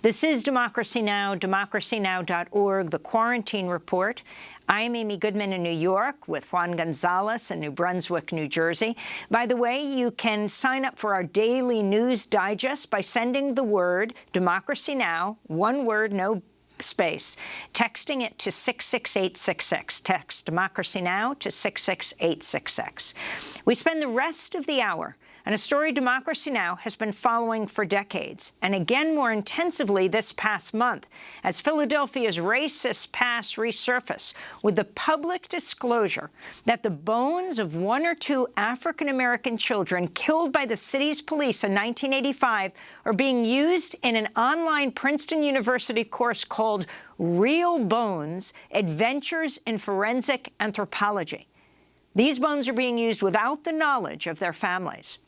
This is Democracy Now!, democracynow.org, the Quarantine Report. I'm Amy Goodman in New York with Juan Gonzalez in New Brunswick, New Jersey. By the way, you can sign up for our daily news digest by sending the word Democracy Now!, one word, no space, texting it to 66866. Text Democracy Now! To 66866. We spend the rest of the hour on a story Democracy Now! Has been following for decades, and again more intensively this past month, as Philadelphia's racist past resurfaced with the public disclosure that the bones of one or two African-American children killed by the city's police in 1985 are being used in an online Princeton University course called Real Bones: Adventures in Forensic Anthropology. These bones are being used without the knowledge of their families.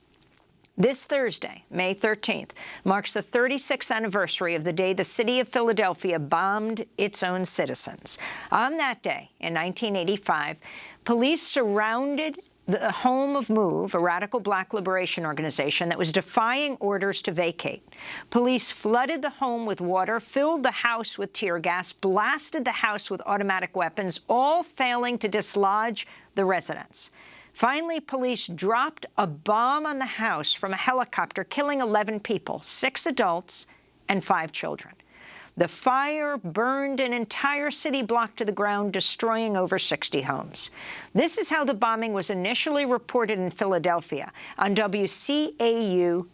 This Thursday, May 13th, marks the 36th anniversary of the day the city of Philadelphia bombed its own citizens. On that day, in 1985, police surrounded the home of MOVE, a radical black liberation organization that was defying orders to vacate. Police flooded the home with water, filled the house with tear gas, blasted the house with automatic weapons, all failing to dislodge the residents. Finally, police dropped a bomb on the house from a helicopter, killing 11 people, 6 adults and 5 children. The fire burned an entire city block to the ground, destroying over 60 homes. This is how the bombing was initially reported in Philadelphia on WCAU-TV.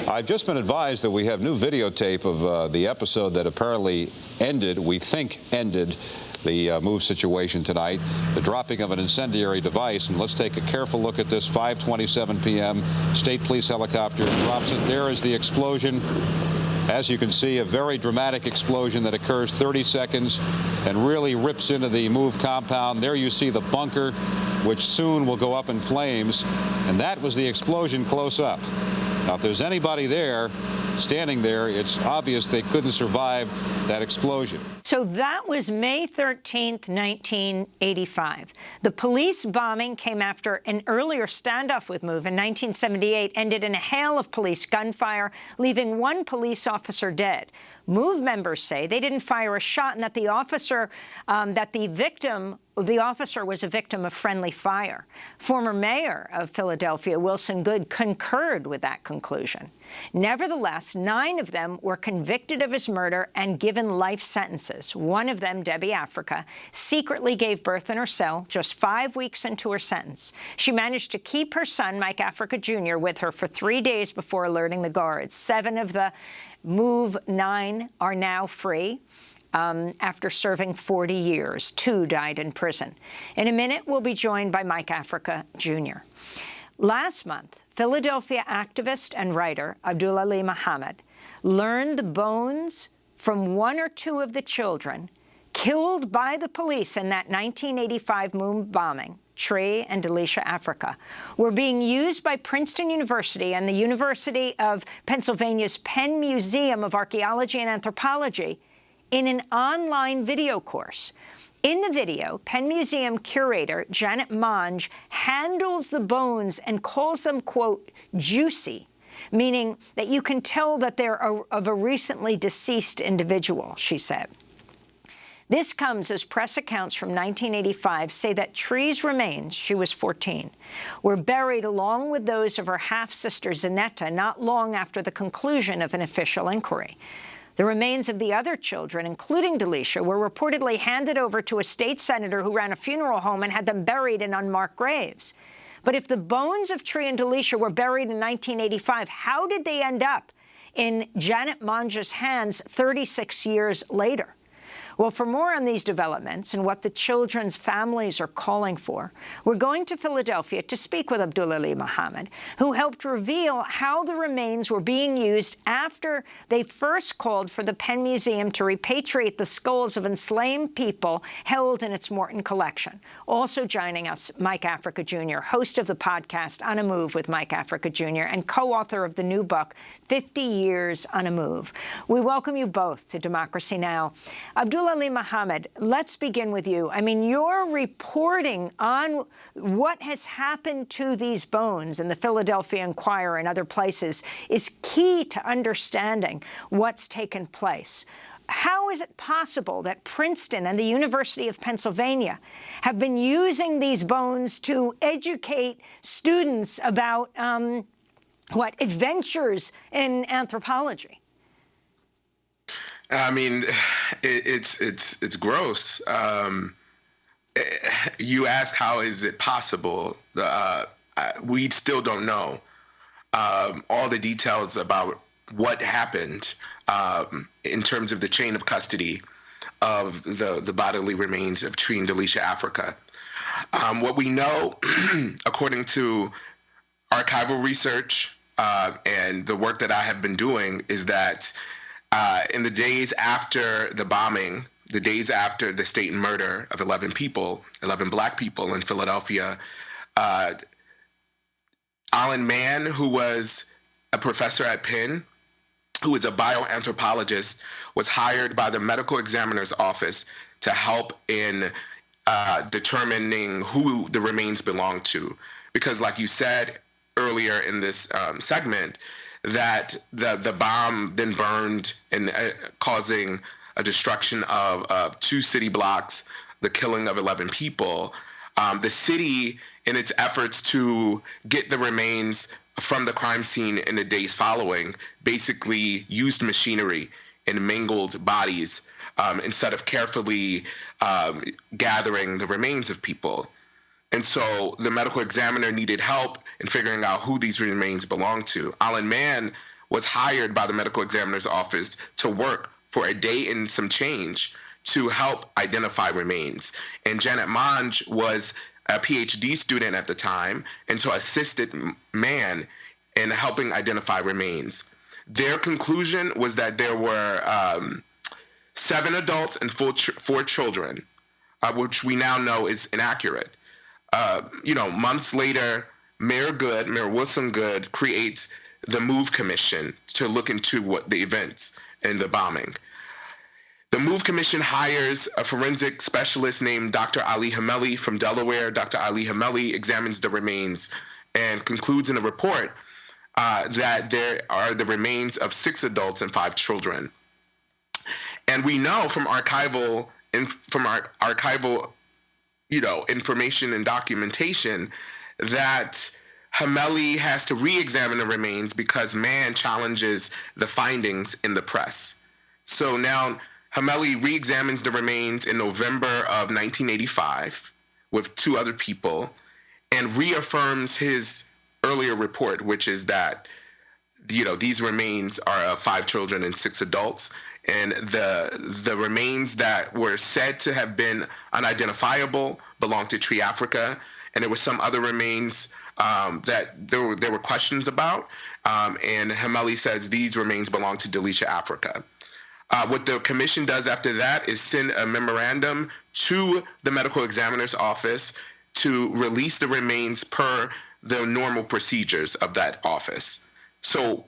I've just been advised that we have new videotape of the episode that apparently ended, we think ended, the MOVE situation tonight, the dropping of an incendiary device. And let's take a careful look at this. 5:27 p.m. State Police helicopter drops it. There is the explosion. As you can see, a very dramatic explosion that occurs 30 seconds and really rips into the MOVE compound. There you see the bunker, which soon will go up in flames. And that was the explosion close up. Now, if there's anybody there, standing there, it's obvious they couldn't survive that explosion. So that was May 13th, 1985. The police bombing came after an earlier standoff with MOVE in 1978, ended in a hail of police gunfire, leaving 1 police officer dead. MOVE members say they didn't fire a shot and that the officer, the officer was a victim of friendly fire. Former mayor of Philadelphia, Wilson Goode, concurred with that conclusion. Nevertheless, 9 of them were convicted of his murder and given life sentences. One of them, Debbie Africa, secretly gave birth in her cell just 5 weeks into her sentence. She managed to keep her son, Mike Africa Jr., with her for 3 days before alerting the guards. 7 of the MOVE 9 are now free. After serving 40 years. 2 died in prison. In a minute, we'll be joined by Mike Africa Jr. Last month, Philadelphia activist and writer Abdul-Aliy Muhammad learned the bones from 1 or 2 of the children killed by the police in that 1985 MOVE bombing, Tree and Delisha Africa, were being used by Princeton University and the University of Pennsylvania's Penn Museum of Archaeology and Anthropology in an online video course. In the video, Penn Museum curator Janet Monge handles the bones and calls them, quote, juicy, meaning that you can tell that they're of a recently deceased individual, she said. This comes as press accounts from 1985 say that Tree's remains, she was 14, were buried along with those of her half-sister Zanetta not long after the conclusion of an official inquiry. The remains of the other children, including Delisha, were reportedly handed over to a state senator who ran a funeral home and had them buried in unmarked graves. But if the bones of Tree and Delisha were buried in 1985, how did they end up in Janet Monge's hands 36 years later? Well, for more on these developments and what the children's families are calling for, we're going to Philadelphia to speak with Abdul-Aliy Muhammad, who helped reveal how the remains were being used after they first called for the Penn Museum to repatriate the skulls of enslaved people held in its Morton collection. Also joining us, Mike Africa Jr., host of the podcast On a Move with Mike Africa Jr., and co-author of the new book, 50 Years on a Move. We welcome you both to Democracy Now! Abdul Abdul-Aliy Muhammad, let's begin with you. I mean, your reporting on what has happened to these bones in the Philadelphia Inquirer and other places is key to understanding what's taken place. How is it possible that Princeton and the University of Pennsylvania have been using these bones to educate students about, adventures in anthropology? I mean, it's gross. You ask, how is it possible? We still don't know all the details about what happened in terms of the chain of custody of the bodily remains of Tree and Delisha Africa. What we know, according to archival research and the work that I have been doing, is that in the days after the bombing, the days after the state murder of 11 Black people in Philadelphia, Alan Mann, who was a professor at Penn, who was a bioanthropologist, was hired by the medical examiner's office to help in determining who the remains belonged to. Because like you said earlier in this segment, that the bomb then burned and causing a destruction of 2 city blocks, the killing of 11 people. The city, in its efforts to get the remains from the crime scene in the days following, basically used machinery and mangled bodies instead of carefully gathering the remains of people. And so the medical examiner needed help in figuring out who these remains belonged to. Alan Mann was hired by the medical examiner's office to work for a day and some change to help identify remains. And Janet Monge was a PhD student at the time, and so assisted Mann in helping identify remains. Their conclusion was that there were 7 adults and 4 children, which we now know is inaccurate. Months later, Mayor Wilson Goode creates the MOVE Commission to look into what the events in the bombing. The MOVE Commission hires a forensic specialist named Dr. Ali Hameli from Delaware. Dr. Ali Hameli examines the remains and concludes in a report that there are the remains of 6 adults and 5 children. And we know from archival information and documentation that Hameli has to re-examine the remains because Mann challenges the findings in the press. So now Hameli re-examines the remains in November of 1985 with 2 other people and reaffirms his earlier report, which is that these remains are of 5 children and 6 adults. And the remains that were said to have been unidentifiable belonged to Tree Africa, and there were some other remains that there were questions about. And Hameli says these remains belong to Delisha Africa. What the commission does after that is send a memorandum to the medical examiner's office to release the remains per the normal procedures of that office. So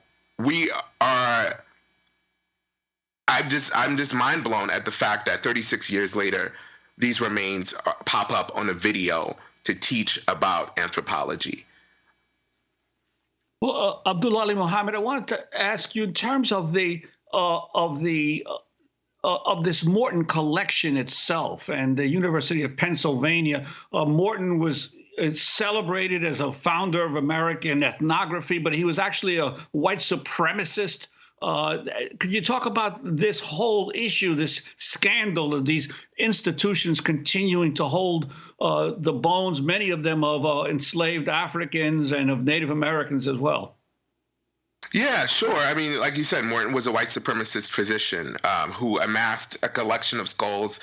I'm just mind blown at the fact that 36 years later, these remains pop up on a video to teach about anthropology. Well, Abdul-Aliy Muhammad, I wanted to ask you in terms of this Morton collection itself and the University of Pennsylvania. Morton was celebrated as a founder of American ethnography, but he was actually a white supremacist. Could you talk about this whole issue, this scandal of these institutions continuing to hold the bones, many of them of enslaved Africans and of Native Americans as well? Yeah, sure. I mean, like you said, Morton was a white supremacist physician who amassed a collection of skulls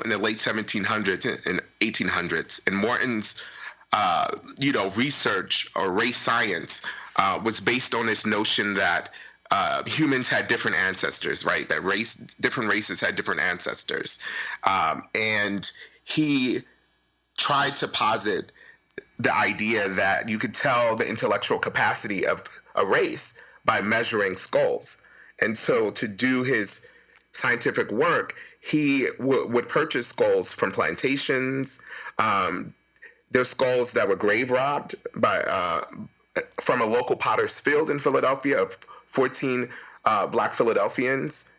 in the late 1700s and 1800s. And Morton's, research or race science was based on this notion that humans had different ancestors, right? That different races had different ancestors. And he tried to posit the idea that you could tell the intellectual capacity of a race by measuring skulls. And so to do his scientific work, he would purchase skulls from plantations. There's skulls that were grave robbed from a local potter's field in Philadelphia of 14 Black Philadelphians.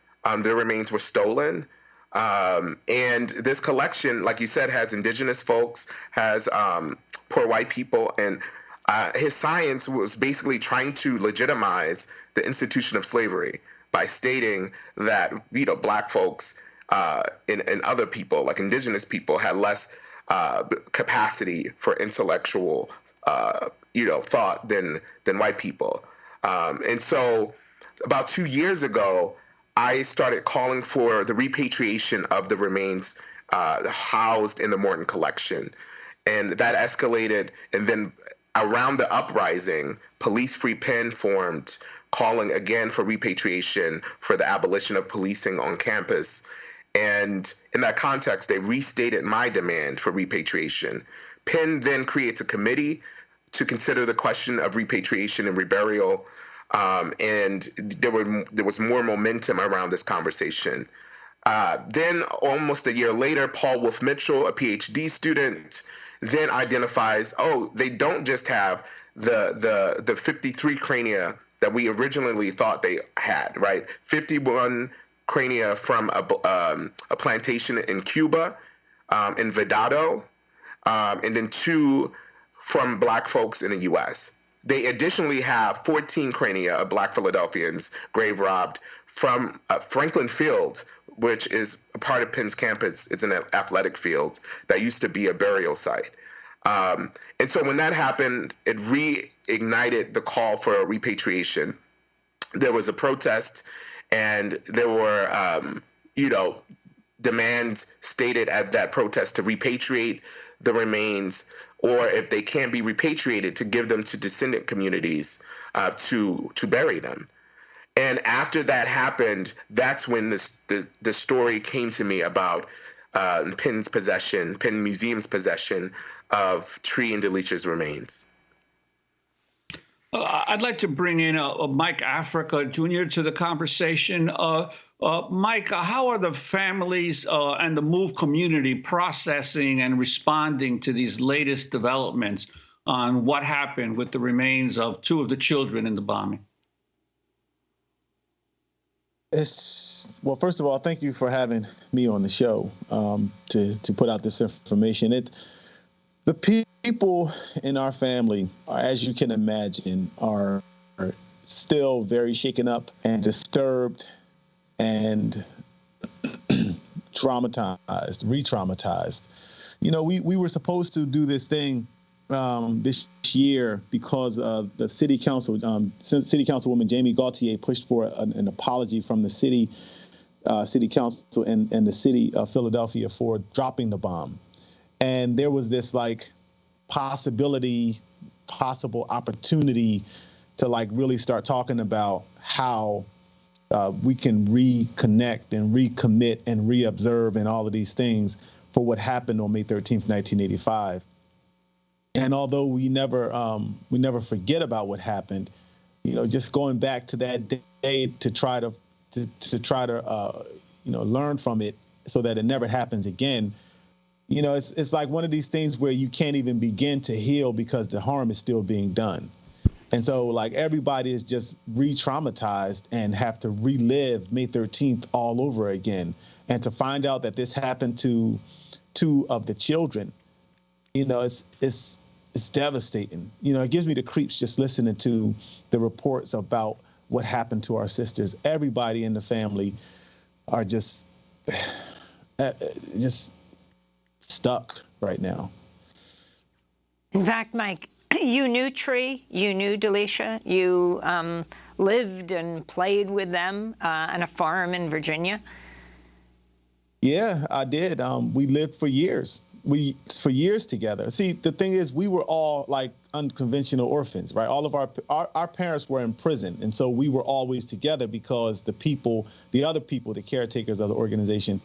Their remains were stolen. And this collection, like you said, has indigenous folks, has poor white people, and his science was basically trying to legitimize the institution of slavery by stating that, Black folks and other people, like indigenous people, had less capacity for intellectual, thought than white people. And so about 2 years ago, I started calling for the repatriation of the remains housed in the Morton collection. And that escalated. And then around the uprising, Police Free Penn formed, calling again for repatriation, for the abolition of policing on campus. And in that context, they restated my demand for repatriation. Penn then creates a committee to consider the question of repatriation and reburial. And there was more momentum around this conversation. Then almost a year later, Paul Wolf Mitchell, a PhD student, then identifies, they don't just have the 53 crania that we originally thought they had, right? 51 crania from a plantation in Cuba, in Vedado, and then 2 from Black folks in the U.S. They additionally have 14 crania of Black Philadelphians grave robbed from Franklin Field, which is a part of Penn's campus. It's an athletic field that used to be a burial site. And so when that happened, it reignited the call for repatriation. There was a protest, and there were, demands stated at that protest to repatriate the remains, or if they can't be repatriated, to give them to descendant communities to bury them. And after that happened, that's when the story came to me about Penn Museum's possession of Tree and Delicia's remains. I'd like to bring in Mike Africa Jr. to the conversation. Mike, how are the families and the MOVE community processing and responding to these latest developments on what happened with the remains of 2 of the children in the bombing? Well, first of all, thank you for having me on the show to put out this information. The people in our family, as you can imagine, are still very shaken up and disturbed and re-traumatized. We were supposed to do this thing this year because of the city council. City Councilwoman Jamie Gaultier pushed for an apology from the city council and the city of Philadelphia for dropping the bomb. And there was this possible opportunity to really start talking about how we can reconnect and recommit and reobserve and all of these things for what happened on May 13th, 1985. And although we never forget about what happened, just going back to that day to try to learn from it so that it never happens again. It's like one of these things where you can't even begin to heal because the harm is still being done. And so everybody is just re-traumatized and have to relive May 13th all over again. And to find out that this happened to 2 of the children, it's devastating. It gives me the creeps just listening to the reports about what happened to our sisters. Everybody in the family are just stuck right now. In fact, Mike, you knew Tree, you knew Delicia, you lived and played with them on a farm in Virginia. Yeah, I did. We lived for years. For years together. See, the thing is, we were all unconventional orphans, right? All of our parents were in prison, and so we were always together because the other people, the caretakers of the organization,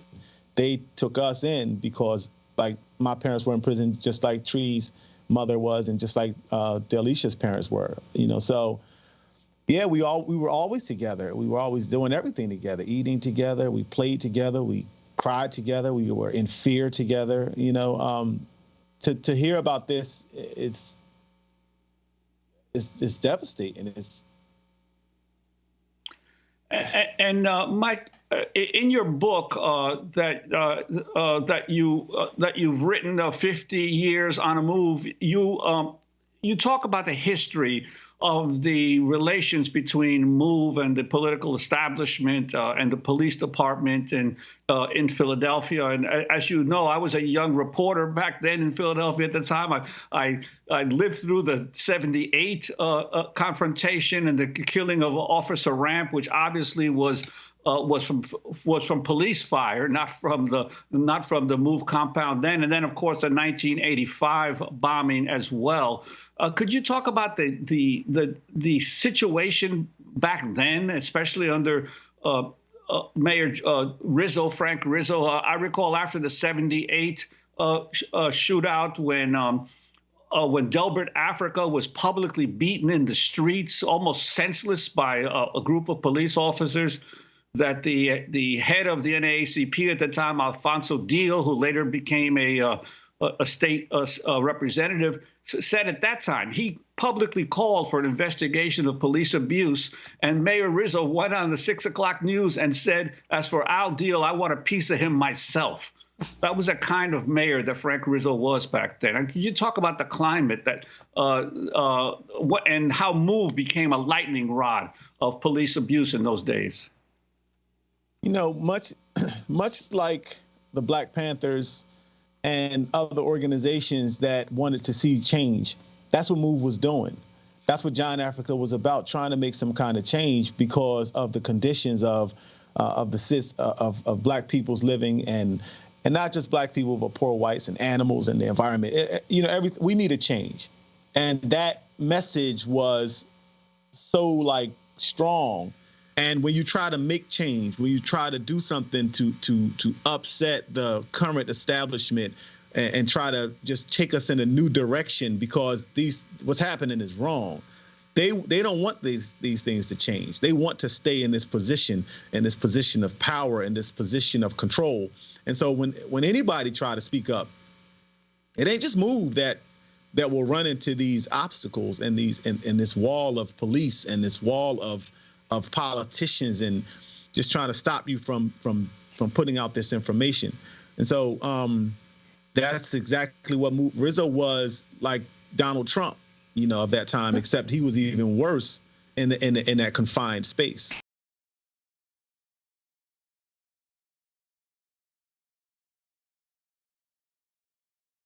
they took us in because my parents were in prison just like Tree's mother was and just like Delicia's parents were, So Yeah, we were always together. We were always doing everything together, eating together. We played together. We cried together. We were in fear together. You know, to hear about this, it's devastating. And Mike, in your book that you've written, 50 Years on a Move, you talk about the history of the relations between MOVE and the political establishment and the police department in Philadelphia. And as you know, I was a young reporter back then in Philadelphia at the time. I lived through the '78 confrontation and the killing of Officer Ramp, which obviously was from police fire, not from the MOVE compound then. And then, of course, the 1985 bombing as well. Could you talk about the situation back then, especially under Mayor Frank Rizzo? I recall after the '78 shootout when Delbert Africa was publicly beaten in the streets, almost senseless by a group of police officers, that the head of the NAACP at the time, Alfonso Deal, who later became a state representative, said at that time he publicly called for an investigation of police abuse. And Mayor Rizzo went on the 6 o'clock news and said, "As for Al Deal, I want a piece of him myself." That was the kind of mayor that Frank Rizzo was back then. And can you talk about the climate that and how MOVE became a lightning rod of police abuse in those days? You know, much like the Black Panthers and other organizations that wanted to see change, that's what MOVE was doing. That's what John Africa was about, trying to make some kind of change because of the conditions of Black people's living, and not just Black people, but poor whites and animals and the environment. We need a change, and that message was so strong. And when you try to make change, when you try to do something to upset the current establishment and try to just take us in a new direction, because what's happening is wrong. They don't want these things to change. They want to stay in this position of power, in this position of control. And so when anybody try to speak up, it ain't just MOVE that will run into these obstacles and this wall of police and this wall of politicians and just trying to stop you from putting out this information. And so that's exactly what Rizzo was like Donald Trump, of that time, except he was even worse in that confined space.